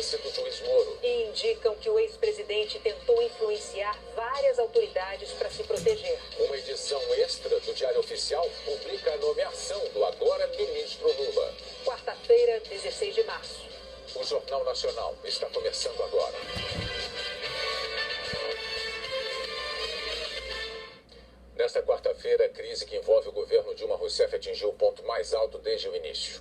lance do juiz Moro. E indicam que o ex-presidente tentou influenciar várias autoridades para se proteger. Uma edição extra do Diário Oficial publica a nomeação do agora ministro Lula. Quarta-feira, 16 de março. O Jornal Nacional está começando agora. Nesta quarta-feira, a crise que envolve o governo Dilma Rousseff atingiu o ponto mais alto desde o início.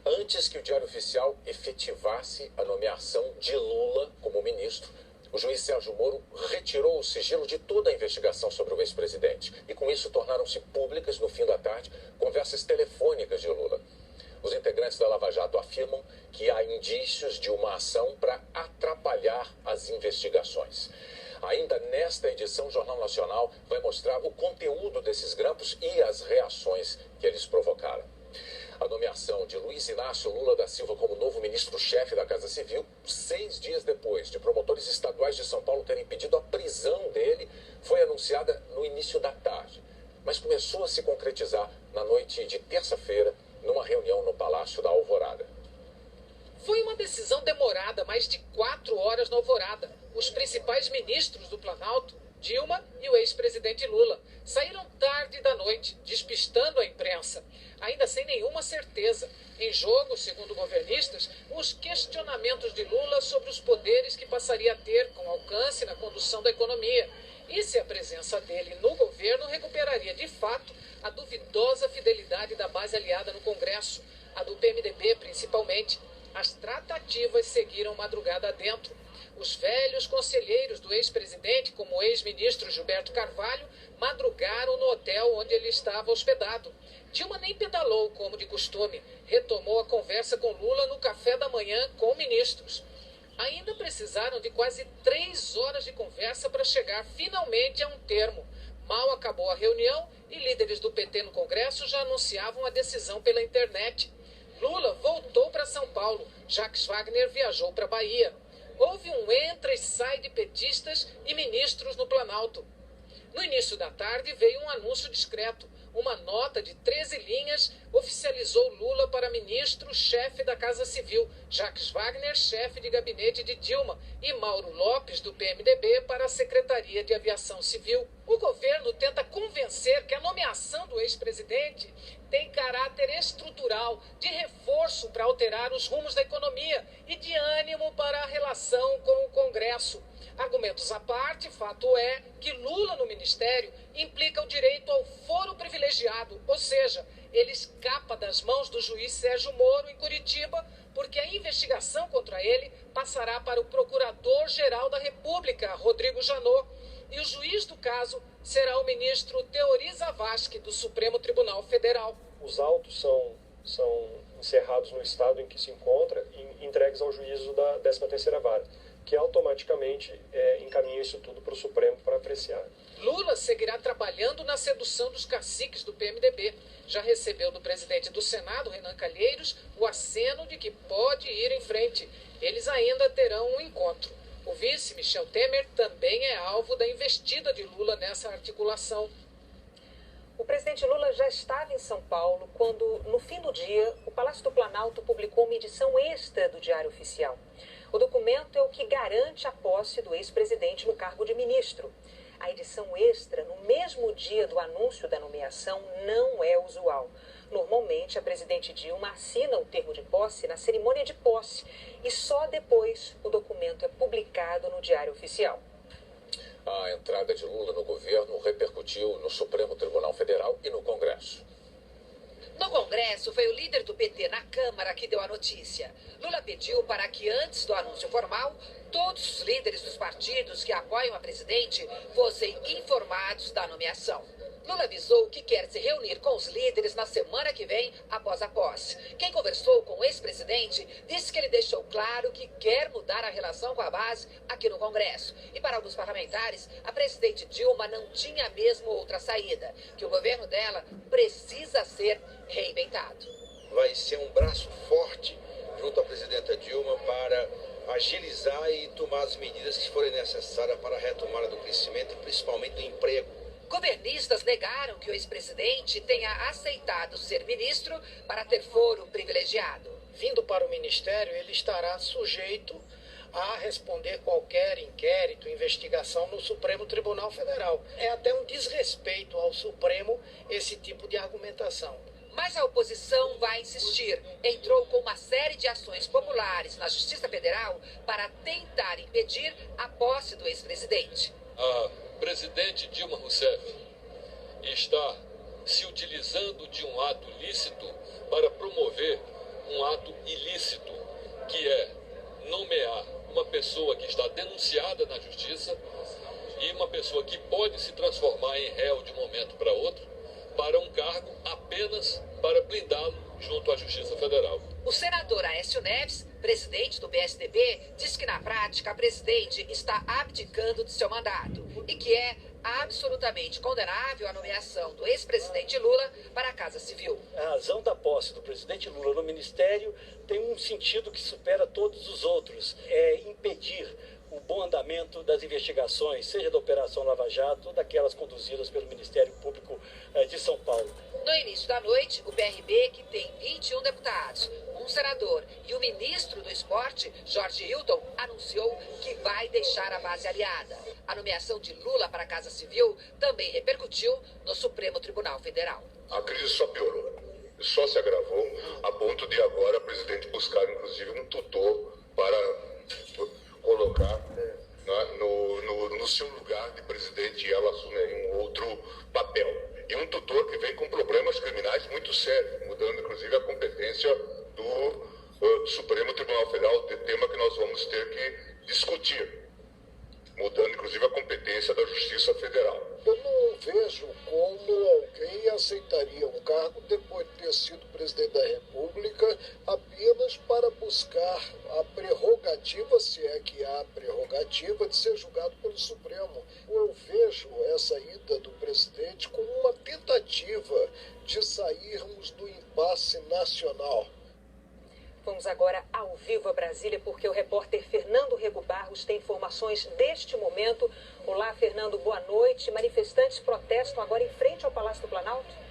Antes que o Diário Oficial efetivasse a nomeação de Lula como ministro, o juiz Sérgio Moro retirou o sigilo de toda a investigação sobre o ex-presidente. E com isso tornaram-se públicas, no fim da tarde, conversas telefônicas de Lula. Os integrantes da Lava Jato afirmam que há indícios de uma ação para atrapalhar as investigações. Ainda nesta edição, o Jornal Nacional vai mostrar o conteúdo desses grampos e as reações que eles provocaram. A nomeação de Luiz Inácio Lula da Silva como novo ministro-chefe da Casa Civil, 6 dias depois de promotores estaduais de São Paulo terem pedido a prisão dele, foi anunciada no início da tarde. Mas começou a se concretizar na noite de terça-feira, numa reunião no Palácio da Alvorada. Foi uma decisão demorada, mais de 4 horas na Alvorada. Os principais ministros do Planalto, Dilma e o ex-presidente Lula, saíram tarde da noite, despistando a imprensa, ainda sem nenhuma certeza. Em jogo, segundo governistas, os questionamentos de Lula sobre os poderes que passaria a ter com alcance na condução da economia. E se a presença dele no governo recuperaria, de fato, a duvidosa fidelidade da base aliada no Congresso, a do PMDB principalmente. As tratativas seguiram madrugada adentro. Os velhos conselheiros do ex-presidente, como o ex-ministro Gilberto Carvalho, madrugaram no hotel onde ele estava hospedado. Dilma nem pedalou, como de costume. Retomou a conversa com Lula no café da manhã com ministros. Ainda precisaram de quase 3 horas de conversa para chegar finalmente a um termo. Mal acabou a reunião e líderes do PT no Congresso já anunciavam a decisão pela internet. Lula voltou para São Paulo. Jacques Wagner viajou para Bahia. Houve um entra e sai de petistas e ministros no Planalto. No início da tarde veio um anúncio discreto. Uma nota de 13 linhas oficializou Lula para ministro-chefe da Casa Civil, Jacques Wagner, chefe de gabinete de Dilma, e Mauro Lopes, do PMDB, para a Secretaria de Aviação Civil. O governo tenta convencer que a nomeação do ex-presidente tem caráter estrutural, de reforço para alterar os rumos da economia e de ânimo para a relação com o Congresso. Argumentos à parte, fato é que Lula no ministério implica o direito ao foro privilegiado, ou seja, ele escapa das mãos do juiz Sérgio Moro em Curitiba, porque a investigação contra ele passará para o Procurador-Geral da República, Rodrigo Janot, e o juiz do caso será o ministro Teori Zavascki, do Supremo Tribunal Federal. Os autos são encerrados no estado em que se encontra e entregues ao juízo da 13ª Vara, que automaticamente encaminha isso tudo para o Supremo para apreciar. Lula seguirá trabalhando na sedução dos caciques do PMDB. Já recebeu do presidente do Senado, Renan Calheiros, o aceno de que pode ir em frente. Eles ainda terão um encontro. O vice, Michel Temer, também é alvo da investida de Lula nessa articulação. O presidente Lula já estava em São Paulo quando, no fim do dia, o Palácio do Planalto publicou uma edição extra do Diário Oficial. O documento é o que garante a posse do ex-presidente no cargo de ministro. A edição extra, no mesmo dia do anúncio da nomeação, não é usual. Normalmente, a presidente Dilma assina o termo de posse na cerimônia de posse e só depois o documento é publicado no Diário Oficial. A entrada de Lula no governo repercutiu no Supremo Tribunal Federal e no Congresso. No Congresso, foi o líder do PT na Câmara que deu a notícia. Lula pediu para que, antes do anúncio formal, todos os líderes dos partidos que apoiam a presidente fossem informados da nomeação. Lula avisou que quer se reunir com os líderes na semana que vem, após a posse. Quem conversou com o ex-presidente disse que ele deixou claro que quer mudar a relação com a base aqui no Congresso. E para alguns parlamentares, a presidente Dilma não tinha mesmo outra saída, que o governo dela precisa ser reinventado. Vai ser um braço forte junto à presidenta Dilma para agilizar e tomar as medidas que forem necessárias para a retomada do crescimento e principalmente do emprego. Governistas negaram que o ex-presidente tenha aceitado ser ministro para ter foro privilegiado. Vindo para o ministério, ele estará sujeito a responder qualquer inquérito, investigação no Supremo Tribunal Federal. É até um desrespeito ao Supremo esse tipo de argumentação. Mas a oposição vai insistir. Entrou com uma série de ações populares na Justiça Federal para tentar impedir a posse do ex-presidente. A presidente Dilma Rousseff está se utilizando de um ato lícito para promover um ato ilícito, que é nomear uma pessoa que está denunciada na justiça e uma pessoa que pode se transformar em réu de um momento para outro para um cargo apenas para blindá-lo junto à Justiça Federal. O senador Aécio Neves, presidente do PSDB, diz que na prática a presidente está abdicando de seu mandato e que é absolutamente condenável a nomeação do ex-presidente Lula para a Casa Civil. A razão da posse do presidente Lula no ministério tem um sentido que supera todos os outros. É impedir o bom andamento das investigações, seja da Operação Lava Jato ou daquelas conduzidas pelo Ministério Público de São Paulo. No início da noite, o PRB, que tem 21 deputados, um senador e o ministro do Esporte, Jorge Hilton, anunciou que vai deixar a base aliada. A nomeação de Lula para a Casa Civil também repercutiu no Supremo Tribunal Federal. A crise só piorou, só se agravou, a ponto de agora a presidente buscar, inclusive, um tutor para colocar no seu lugar de presidente e ela assumir um outro papel. E um tutor que vem com problemas criminais muito sérios, mudando inclusive a competência do Supremo Tribunal Federal, tema que nós vamos ter que discutir, mudando inclusive a competência da Justiça Federal. Eu não vejo como alguém aceitaria um cargo depois de ter sido presidente da República apenas para buscar a prerrogativa, se é que há prerrogativa, de ser julgado pelo Supremo. Eu vejo essa ida do presidente como uma tentativa de sairmos do impasse nacional. Vamos agora ao vivo a Brasília, porque o repórter Fernando Rego Barros tem informações deste momento. Olá, Fernando, boa noite. Manifestantes protestam agora em frente ao Palácio do Planalto.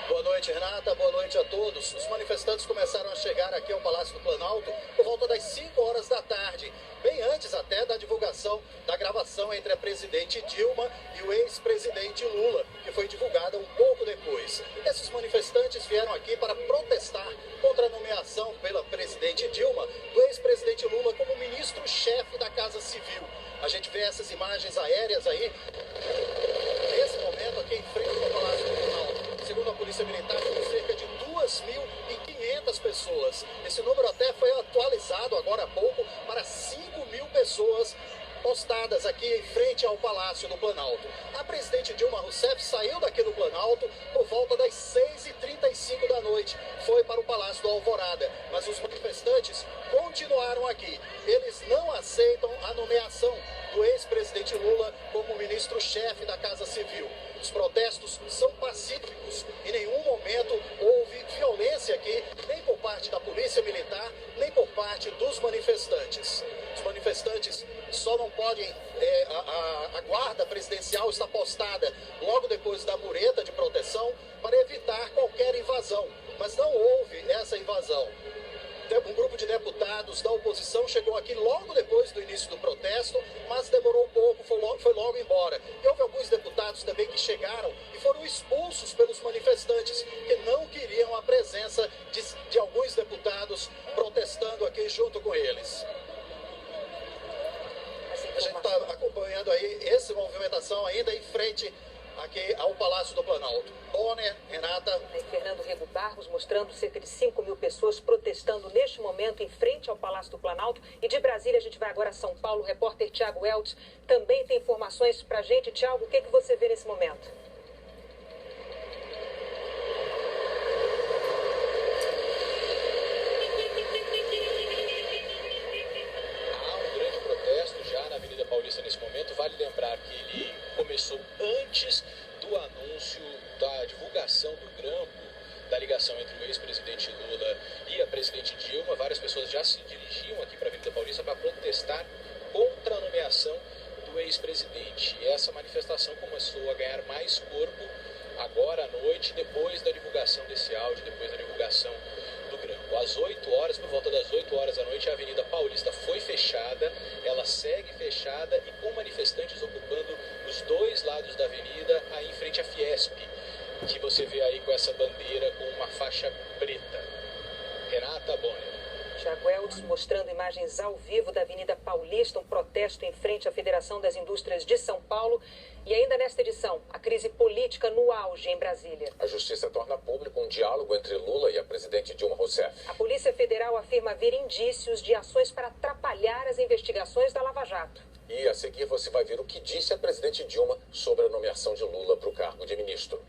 Boa noite, Renata. Boa noite a todos. Os manifestantes começaram a chegar aqui ao Palácio do Planalto por volta das 5 horas da tarde, bem antes até da divulgação da gravação entre a presidente Dilma e o ex-presidente Lula, que foi divulgada um pouco depois. Esses manifestantes vieram aqui para protestar contra a nomeação pela presidente Dilma do ex-presidente Lula como ministro-chefe da Casa Civil. A gente vê essas imagens aéreas aí, nesse momento aqui em frente ao Palácio do Planalto. Segundo a Polícia Militar, são cerca de 2.500 pessoas. Esse número até foi atualizado agora há pouco para 5.000 pessoas postadas aqui em frente ao Palácio do Planalto. A presidente Dilma Rousseff saiu daqui do Planalto por volta das 6h35 da noite. Foi para o Palácio do Alvorada, mas os manifestantes continuaram aqui. Eles não aceitam a nomeação do ex-presidente Lula como ministro-chefe da Casa Civil. Os protestos são pacíficos. Em nenhum momento houve violência aqui, nem por parte da Polícia Militar, nem por parte dos manifestantes. Os manifestantes só não podem... A guarda presidencial está postada logo depois da mureta de proteção para evitar qualquer invasão. Mas não houve essa invasão. Um grupo de deputados da oposição chegou aqui logo depois do início do protesto, mas demorou um pouco, foi logo embora. E houve alguns deputados também que chegaram e foram expulsos pelos manifestantes, que não queriam a presença de alguns deputados protestando aqui junto com eles. A gente está acompanhando aí essa movimentação ainda em frente aqui ao Palácio do Planalto. Bonner, Renata. Fernando Rego Barros mostrando cerca de 5.000 pessoas protestando neste momento em frente ao Palácio do Planalto. E de Brasília a gente vai agora a São Paulo. O repórter Tiago Weltz também tem informações pra gente. Tiago, o que você vê nesse momento? Nesse momento, vale lembrar que ele começou antes do anúncio da divulgação do grampo da ligação entre o ex-presidente Lula e a presidente Dilma. Várias pessoas já se dirigiam aqui para a Avenida Paulista para protestar contra a nomeação do ex-presidente. E essa manifestação passou a ganhar mais corpo agora à noite, depois da divulgação desse áudio, depois da divulgação do grampo. Às 8 horas, por volta das 8 horas da noite, a Avenida Paulista foi fechada, ela segue fechada e com manifestantes ocupando os dois lados da avenida, aí em frente à Fiesp, que você vê aí com essa bandeira com uma faixa preta. Renata Bonner. Tiago Eldes mostrando imagens ao vivo da Avenida Paulista, um protesto em frente à Federação das Indústrias de São Paulo. E ainda nesta edição, a crise política no auge em Brasília. A Justiça torna público um diálogo entre Lula e a presidente Dilma Rousseff. A Polícia Federal afirma haver indícios de ações para atrapalhar as investigações da Lava Jato. E a seguir você vai ver o que disse a presidente Dilma sobre a nomeação de Lula para o cargo de ministro.